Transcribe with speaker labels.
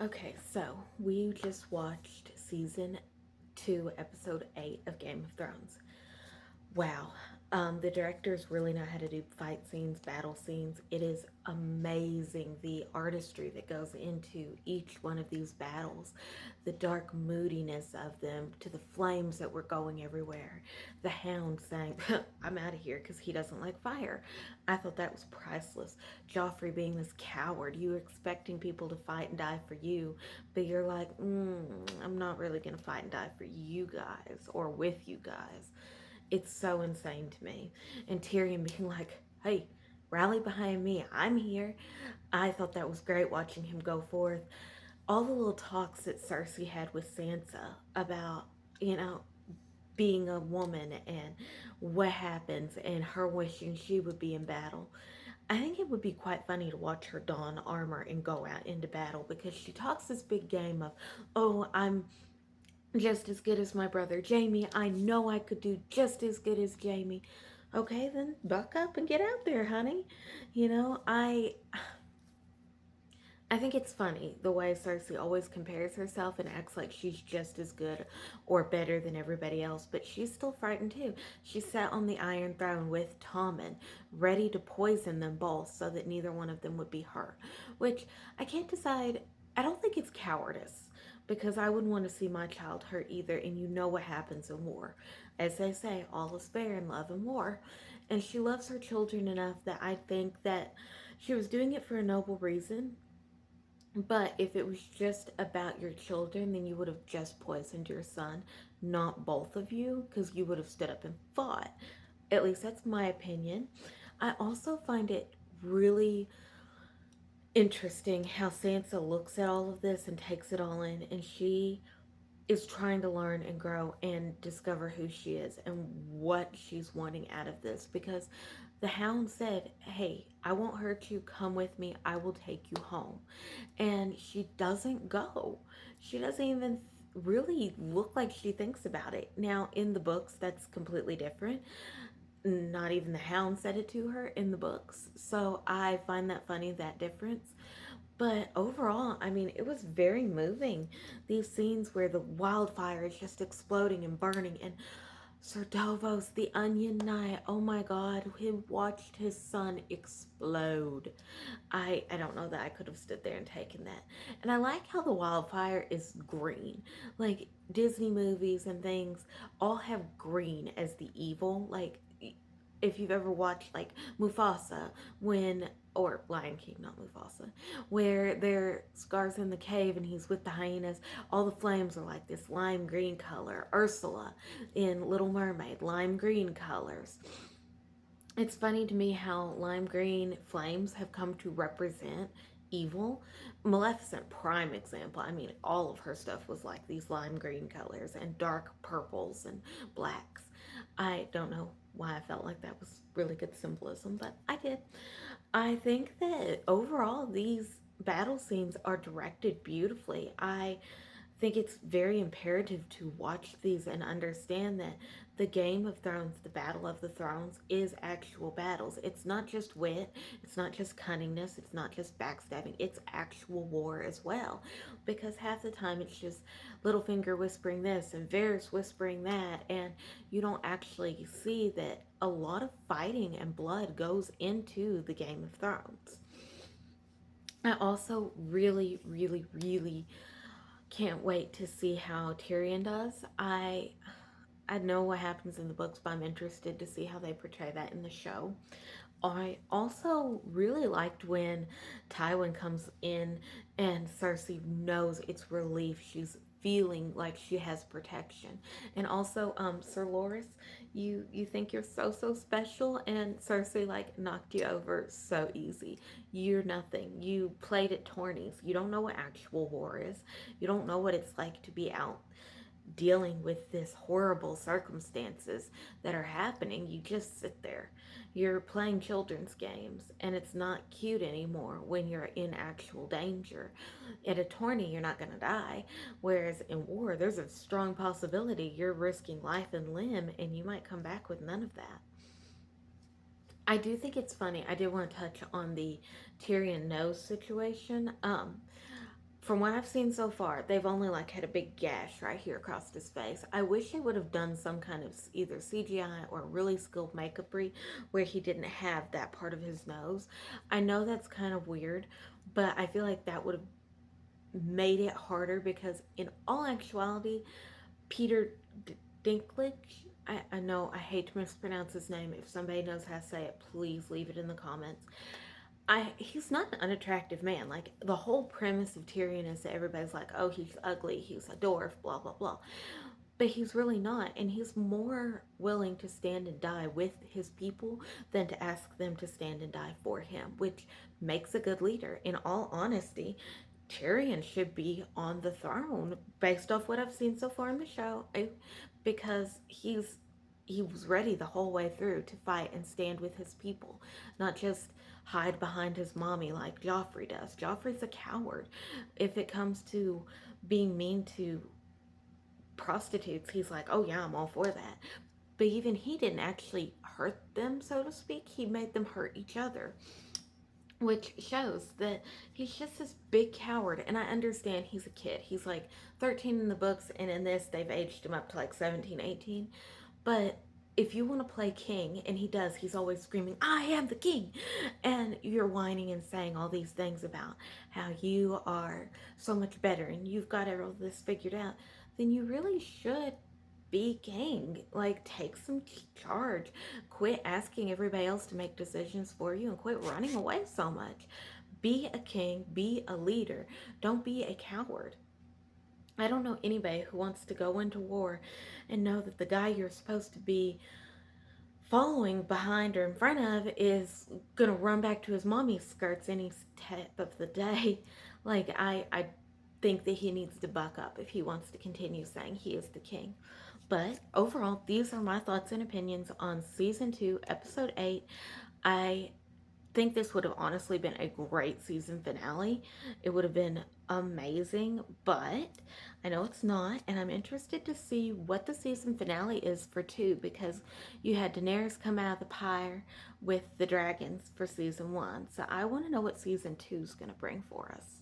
Speaker 1: Okay, so we just watched season 2, episode 8 of Game of Thrones. Wow. The directors really know how to do fight scenes, battle scenes. It is amazing the artistry that goes into each one of these battles, the dark moodiness of them, to the flames that were going everywhere. The hound saying, I'm out of here because he doesn't like fire. I thought that was priceless. Joffrey being this coward, you expecting people to fight and die for you, but you're like, I'm not really going to fight and die for you guys or with you guys. It's so insane to me. And Tyrion being like, hey, rally behind me. I'm here. I thought that was great watching him go forth. All the little talks that Cersei had with Sansa about, you know, being a woman and what happens and her wishing she would be in battle. I think it would be quite funny to watch her don armor and go out into battle because she talks this big game of, oh, I'm just as good as my brother Jamie. I know I could do just as good as Jamie. Okay, then buck up and get out there, honey. You know, I think it's funny the way Cersei always compares herself and acts like she's just as good or better than everybody else, but she's still frightened too. She sat on the Iron Throne with Tommen, ready to poison them both so that neither one of them would be her. Which I can't decide. I don't think it's cowardice because I wouldn't want to see my child hurt either, and you know what happens in war. As they say, all is fair in love and war. And she loves her children enough that I think that she was doing it for a noble reason, but if it was just about your children, then you would have just poisoned your son, not both of you, because you would have stood up and fought. At least that's my opinion. I also find it really interesting how Sansa looks at all of this and takes it all in, and she is trying to learn and grow and discover who she is and what she's wanting out of this, because the hound said, hey, I won't hurt you, come with me, I will take you home. And she doesn't go. She doesn't even really look like she thinks about it. Now in the books that's completely different. Not even the hound said it to her in the books, so I find that funny, that difference. But overall, I mean, it was very moving. These scenes where the wildfire is just exploding and burning, and Sir Davos, the Onion Knight, oh my god, he watched his son explode. I don't know that I could have stood there and taken that. And I like how the wildfire is green. Like Disney movies and things all have green as the evil. Like if you've ever watched like Mufasa when, or Lion King, not Mufasa, where there Scar's in the cave and he's with the hyenas, all the flames are like this lime green color. Ursula in Little Mermaid, lime green colors. It's funny to me how lime green flames have come to represent evil. Maleficent, prime example. I mean, all of her stuff was like these lime green colors and dark purples and blacks. I don't know why I felt like that was really good symbolism, but I did. I think that overall these battle scenes are directed beautifully. I think it's very imperative to watch these and understand that the Game of Thrones, the Battle of the Thrones, is actual battles. It's not just wit, it's not just cunningness, it's not just backstabbing, it's actual war as well. Because half the time it's just Littlefinger whispering this and Varys whispering that, and you don't actually see that a lot of fighting and blood goes into the Game of Thrones. I also really, really, really can't wait to see how Tyrion does. I know what happens in the books, but I'm interested to see how they portray that in the show. I also really liked when Tywin comes in and Cersei knows it's relief. She's feeling like she has protection. And also, Sir Loras, you think you're so special, and Cersei like knocked you over so easy. You're nothing. You played at tourneys. You don't know what actual war is. You don't know what it's like to be out dealing with this horrible circumstances that are happening. You just sit there. You're playing children's games, and it's not cute anymore when you're in actual danger. At a tourney, you're not going to die, whereas in war, there's a strong possibility you're risking life and limb, and you might come back with none of that. I do think it's funny. I did want to touch on the Tyrion nose situation. from what I've seen so far, they've only like had a big gash right here across his face. I wish they would have done some kind of either CGI or really skilled makeup where he didn't have that part of his nose. I know that's kind of weird, but I feel like that would have made it harder because, in all actuality, Peter Dinklage. I know I hate to mispronounce his name. If somebody knows how to say it, please leave it in the comments. He's not an unattractive man. Like, the whole premise of Tyrion is that everybody's like, oh, he's ugly, he's a dwarf, blah blah blah. But he's really not, and he's more willing to stand and die with his people than to ask them to stand and die for him, which makes a good leader. In all honesty, Tyrion should be on the throne based off what I've seen so far in the show, because he was ready the whole way through to fight and stand with his people, not just hide behind his mommy like Joffrey does. Joffrey's a coward. If it comes to being mean to prostitutes, he's like, oh yeah, I'm all for that. But even he didn't actually hurt them, so to speak. He made them hurt each other, which shows that he's just this big coward. And I understand he's a kid. He's like 13 in the books, and in this, they've aged him up to like 17, 18. But if you want to play king, and he does, he's always screaming, I am the king. And you're whining and saying all these things about how you are so much better and you've got all this figured out, then you really should be king. Like, take some charge. Quit asking everybody else to make decisions for you and quit running away so much. Be a king, be a leader. Don't be a coward. I don't know anybody who wants to go into war and know that the guy you're supposed to be following behind or in front of is gonna run back to his mommy's skirts any step of the day. Like, I think that he needs to buck up if he wants to continue saying he is the king. But overall, these are my thoughts and opinions on season 2, episode 8. I think this would have honestly been a great season finale. It would have been amazing, but I know it's not, and I'm interested to see what the season finale is for 2, because you had Daenerys come out of the pyre with the dragons for season 1. So I want to know what season 2 is going to bring for us.